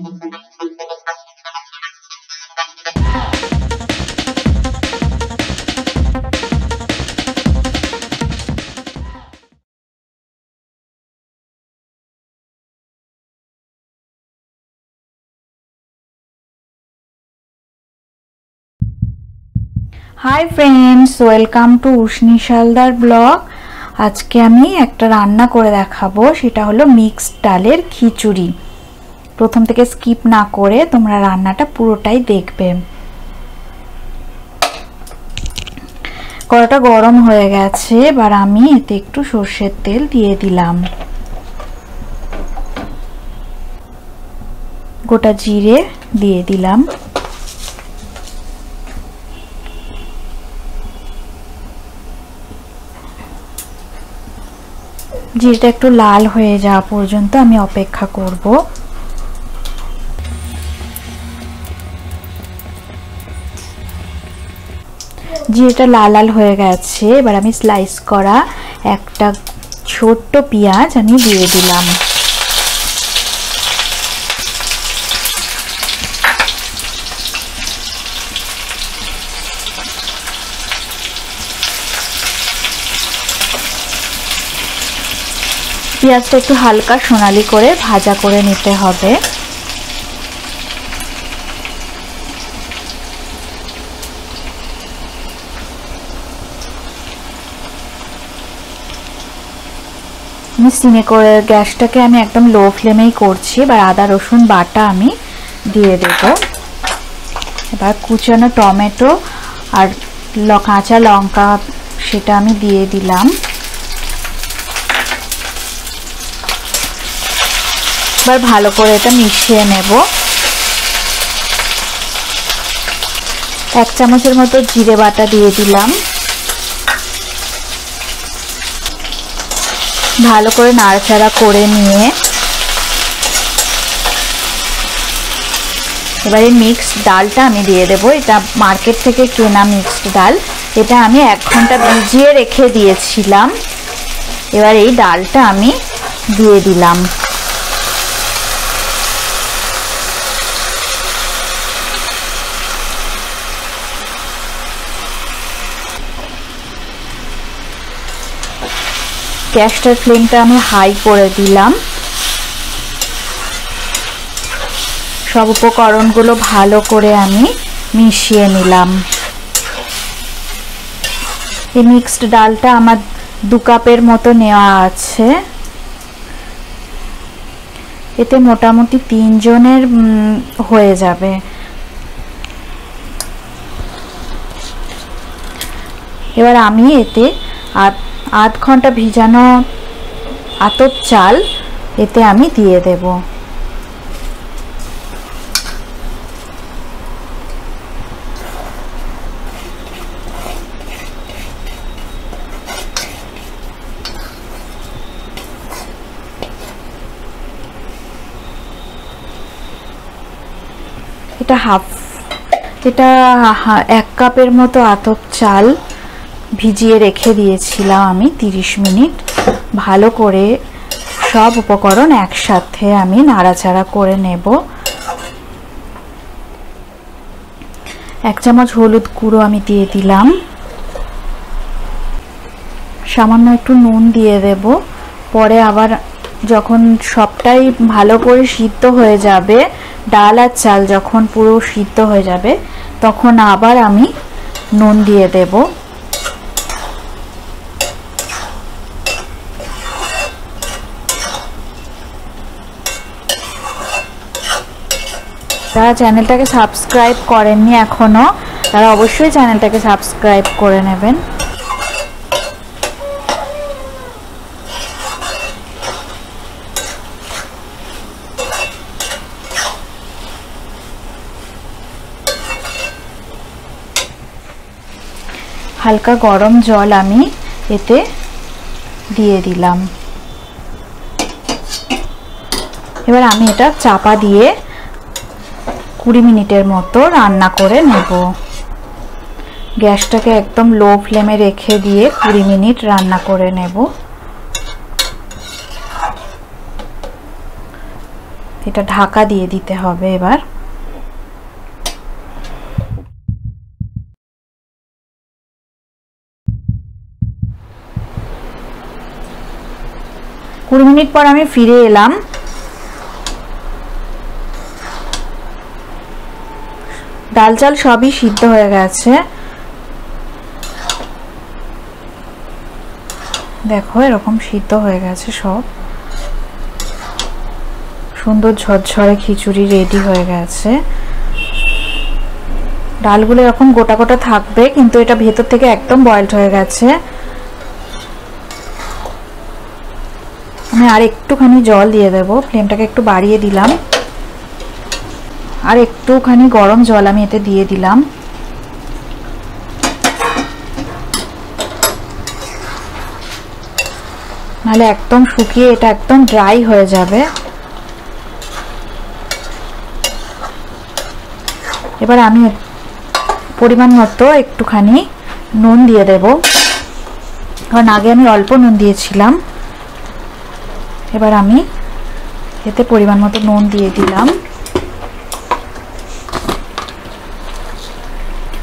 High friends, welcome to Ushnish Haldar blog. आज के आमी एक रान्ना करे देखाबो, सेटा हलो मिक्सड डालेर खिचुड़ी। प्रथम थेके स्किप ना करे तोमरा रान्नाटा पुरोटाई देखबे। कड़ाटा गरम हये गेछे, एबार आमी एते एकटु सर्षेर तेल दिये दिलाम, गोटा जिरे दिये दिलाम, জিরাটা একটু লাল হয়ে যাওয়া পর্যন্ত আমি অপেক্ষা করব। জিরাটা লাল লাল হয়ে গেছে, এবার আমি স্লাইস করা একটা ছোট্ট পেঁয়াজ আমি দিয়ে দিলাম। পেঁয়াজটা একটু হালকা সোনালি করে ভাজা করে নিতে হবে। আমি সিমে করে গ্যাসটাকে আমি একদম লো ফ্লেমেই করছি। এবার আদা রসুন বাটা আমি দিয়ে দেব। এবার কুচানো টমেটো আর কাঁচা লঙ্কা সেটা আমি দিয়ে দিলাম। এবার ভালো করে এটা মিশিয়ে নেব। এক চামচের মতো জিরে বাটা দিয়ে দিলাম। ভালো করে নাড়াচাড়া করে নিয়ে এবারে মিক্সড ডালটা আমি দিয়ে দেব। এটা মার্কেট থেকে কেনা মিক্সড ডাল, এটা আমি 1 ঘন্টা ভিজিয়ে রেখে দিয়েছিলাম। এবার এই ডালটা আমি দিয়ে দিলাম। গ্যাসটার ফ্লেমটা আমি হাই করে দিলাম। সব উপকরণগুলো ভালো করে আমি মিশিয়ে নিলাম। এই মিক্সড ডালটা আমার 2 কাপের মতো নেওয়া আছে। এতে মোটামুটি 3 জনের হয়ে যাবে। এবার আমি এতে আধ ঘন্টা ভিজানো আতপ চাল এতে আমি দিয়ে দেব। এটা 1 কাপের মতো আতপ চাল ভিজিয়ে রেখে দিয়েছিলাম আমি 30 মিনিট। ভালো করে সব উপকরণ একসাথে আমি নাড়াচাড়া করে নেব। 1 চামচ হলুদ গুঁড়ো আমি দিয়ে দিলাম। সামান্য একটু নুন দিয়ে দেব। পরে আবার যখন সবটাই ভালো করে সিদ্ধ হয়ে যাবে, ডাল আর চাল যখন পুরো সিদ্ধ হয়ে যাবে, তখন আবার আমি নুন দিয়ে দেব। যারা চ্যানেলটাকে সাবস্ক্রাইব করেননি এখনো, তারা অবশ্যই চ্যানেলটাকে সাবস্ক্রাইব করে নেবেন। হালকা গরম জল আমি এতে দিয়ে দিলাম। এবার আমি এটা চাপা দিয়ে 20 মিনিটের মতো রান্না করে নেব। গ্যাসটাকে একদম লো ফ্লেমে রেখে দিয়ে 20 মিনিট রান্না করে নেব। এটা ঢাকা দিয়ে দিতে হবে। এবার 20 মিনিট পর আমি ফিরে এলাম। ডাল চাল সবই সিদ্ধ হয়ে গেছে, দেখো এরকম সিদ্ধ হয়ে গেছে সব, সুন্দর ঝরঝরে খিচুড়ি রেডি হয়ে গেছে। ডালগুলো এরকম গোটা গোটা থাকবে, কিন্তু এটা ভেতর থেকে একদম বয়েলড হয়ে গেছে। আমি আর একটুখানি জল দিয়ে দেব, ফ্লেমটাকে একটু বাড়িয়ে দিলাম, আর একটুখানি গরম জল আমি এতে দিয়ে দিলাম। নাহলে একদম শুকিয়ে এটা একদম ড্রাই হয়ে যাবে। এবার আমি পরিমাণ মতো একটুখানি নুন দিয়ে দেব, কারণ আগে আমি অল্প নুন দিয়েছিলাম। এবার আমি এতে পরিমাণ মতো নুন দিয়ে দিলাম,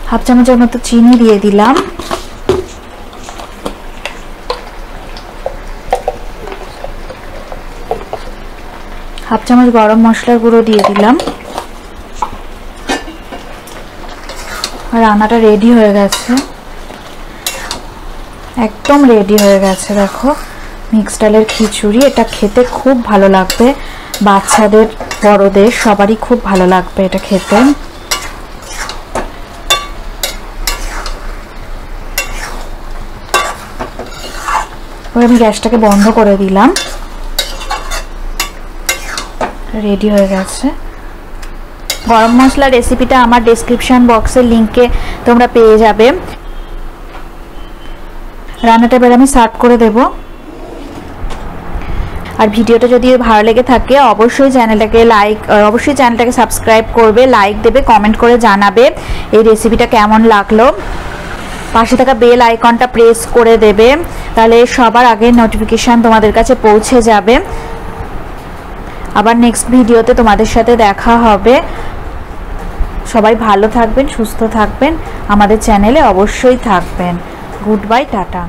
হাফ চামচের মতো চিনি দিয়ে দিলাম, হাফ চামচ গরম মশলার গুঁড়ো দিয়ে দিলাম। আর রান্নাটা রেডি হয়ে গেছে, একদম রেডি হয়ে গেছে। দেখো মিক্স ডালের খিচুড়ি, এটা খেতে খুব ভালো লাগবে, বাচ্চাদের বড়দের সবারই খুব ভালো লাগবে এটা খেতে। আমি গ্যাসটাকে বন্ধ করে দিলাম, রেডি হয়ে গেছে। গরম মশলা রেসিপিটা আমার ডেসক্রিপশন বক্সের লিংকে তোমরা পেয়ে যাবে। রান্নাটা এবার আমি সার্ভ করে দেব। আর ভিডিওটা যদি ভালো লেগে থাকে অবশ্যই চ্যানেলটাকে সাবস্ক্রাইব করবে, লাইক দেবে, কমেন্ট করে জানাবে এই রেসিপিটা কেমন লাগলো। পাশে থাকা বেল আইকনটা প্রেস করে দেবে, তাহলে সবার আগে নোটিফিকেশন তোমাদের কাছে পৌঁছে যাবে। আবার নেক্সট ভিডিওতে তোমাদের সাথে দেখা হবে। সবাই ভালো থাকবেন, সুস্থ থাকবেন, আমাদের চ্যানেলে অবশ্যই থাকবেন। Good bye, tata.